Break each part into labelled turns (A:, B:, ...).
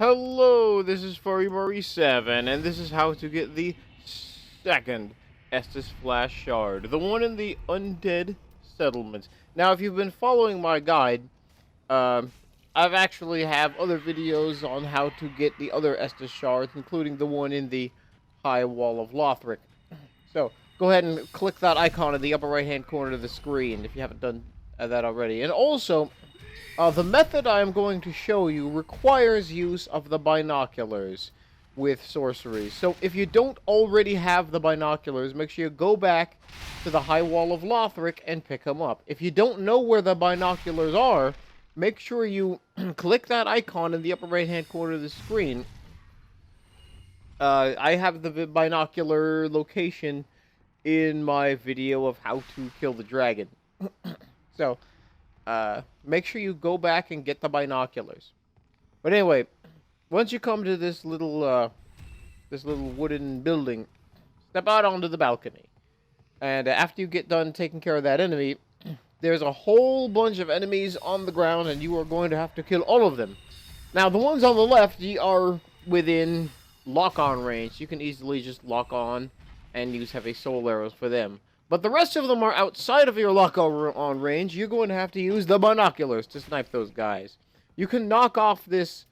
A: Hello, this is FurryMurray7, and this is how to get the second Estus Flash Shard, the one in the Undead settlement. Now, if you've been following my guide, I've actually have other videos on how to get the other Estus Shards, including the one in the High Wall of Lothric. So, go ahead and click that icon in the upper right-hand corner of the screen if you haven't done that already. And also, the method I am going to show you requires use of the binoculars with sorceries. So if you don't already have the binoculars, make sure you go back to the High Wall of Lothric and pick them up. If you don't know where the binoculars are, make sure you click that icon in the upper right-hand corner of the screen. I have the binocular location in my video of how to kill the dragon. So, make sure you go back and get the binoculars. But anyway, once you come to this little wooden building, step out onto the balcony. And after you get done taking care of that enemy, there's a whole bunch of enemies on the ground, and you are going to have to kill all of them. Now, the ones on the left are within lock-on range. You can easily just lock on and use heavy soul arrows for them. But the rest of them are outside of your lock-on range. You're going to have to use the binoculars to snipe those guys. You can knock off this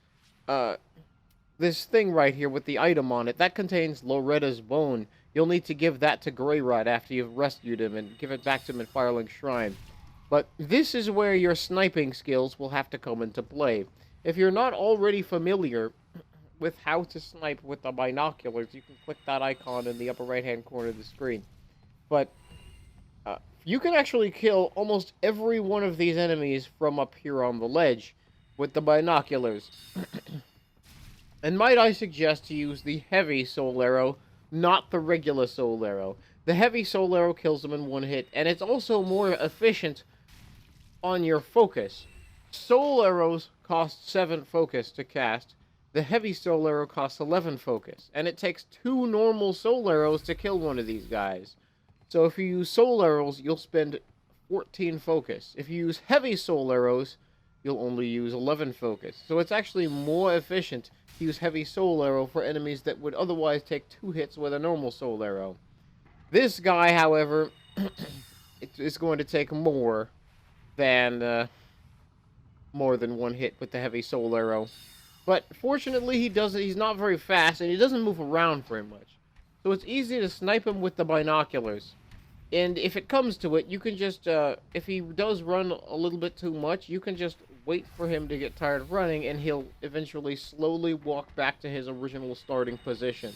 A: thing right here with the item on it. That contains Loretta's bone. You'll need to give that to Greyrat after you've rescued him and give it back to him in Firelink Shrine. But this is where your sniping skills will have to come into play. If you're not already familiar with how to snipe with the binoculars, you can click that icon in the upper right-hand corner of the screen. But you can actually kill almost every one of these enemies from up here on the ledge with the binoculars. And might I suggest to use the heavy soul arrow, not the regular soul arrow. The heavy soul arrow kills them in one hit, and it's also more efficient on your focus. Soul arrows cost 7 focus to cast. The heavy soul arrow costs 11 focus, and it takes 2 normal soul arrows to kill one of these guys. So if you use soul arrows, you'll spend 14 focus. If you use heavy soul arrows, you'll only use 11 focus. So it's actually more efficient to use heavy soul arrow for enemies that would otherwise take 2 hits with a normal soul arrow. This guy, however, it's going to take more than 1 hit with the heavy soul arrow. But fortunately, he's not very fast, and he doesn't move around very much. So it's easy to snipe him with the binoculars. And if it comes to it, you can just, if he does run a little bit too much, you can just wait for him to get tired of running, and he'll eventually slowly walk back to his original starting position.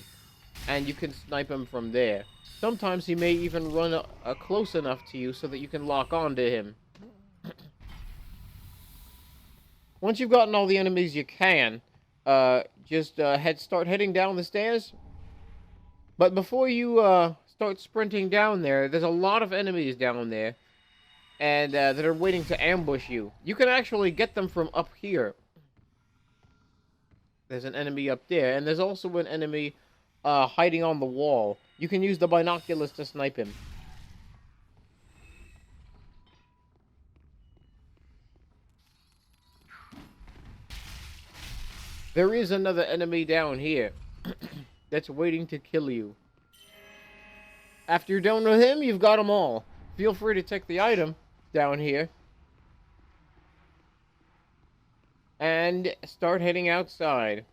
A: And you can snipe him from there. Sometimes he may even run close enough to you so that you can lock on to him. Once you've gotten all the enemies you can, just start heading down the stairs. But before you start sprinting down there, there's a lot of enemies down there, and that are waiting to ambush you. You can actually get them from up here. There's an enemy up there, and there's also an enemy hiding on the wall. You can use the binoculars to snipe him. There is another enemy down here that's waiting to kill you. After you're done with him, you've got them all. Feel free to take the item down here and start heading outside.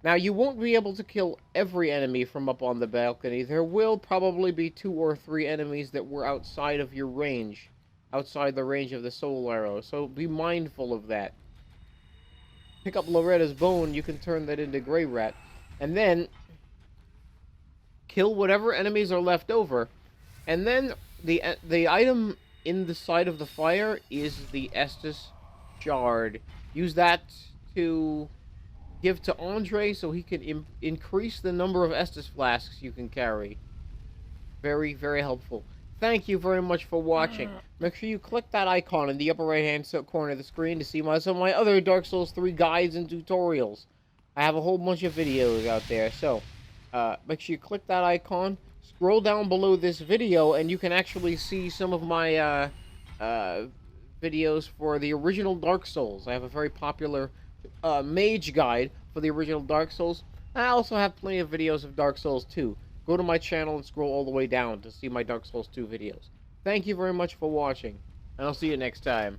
A: Now, you won't be able to kill every enemy from up on the balcony. There will probably be 2 or 3 enemies that were outside of your range, outside the range of the soul arrow, so be mindful of that. Pick up Loretta's bone, you can turn that into Greyrat, and then kill whatever enemies are left over. And then the item in the side of the fire is the Estus Shard. Use that to give to Andre so he can increase the number of Estus flasks you can carry. Very, very helpful. Thank you very much for watching. Make sure you click that icon in the upper right-hand corner of the screen to see some of my other Dark Souls 3 guides and tutorials. I have a whole bunch of videos out there, so make sure you click that icon, scroll down below this video, and you can actually see some of my videos for the original Dark Souls. I have a very popular mage guide for the original Dark Souls. I also have plenty of videos of Dark Souls 2. Go to my channel and scroll all the way down to see my Dark Souls 2 videos. Thank you very much for watching, and I'll see you next time.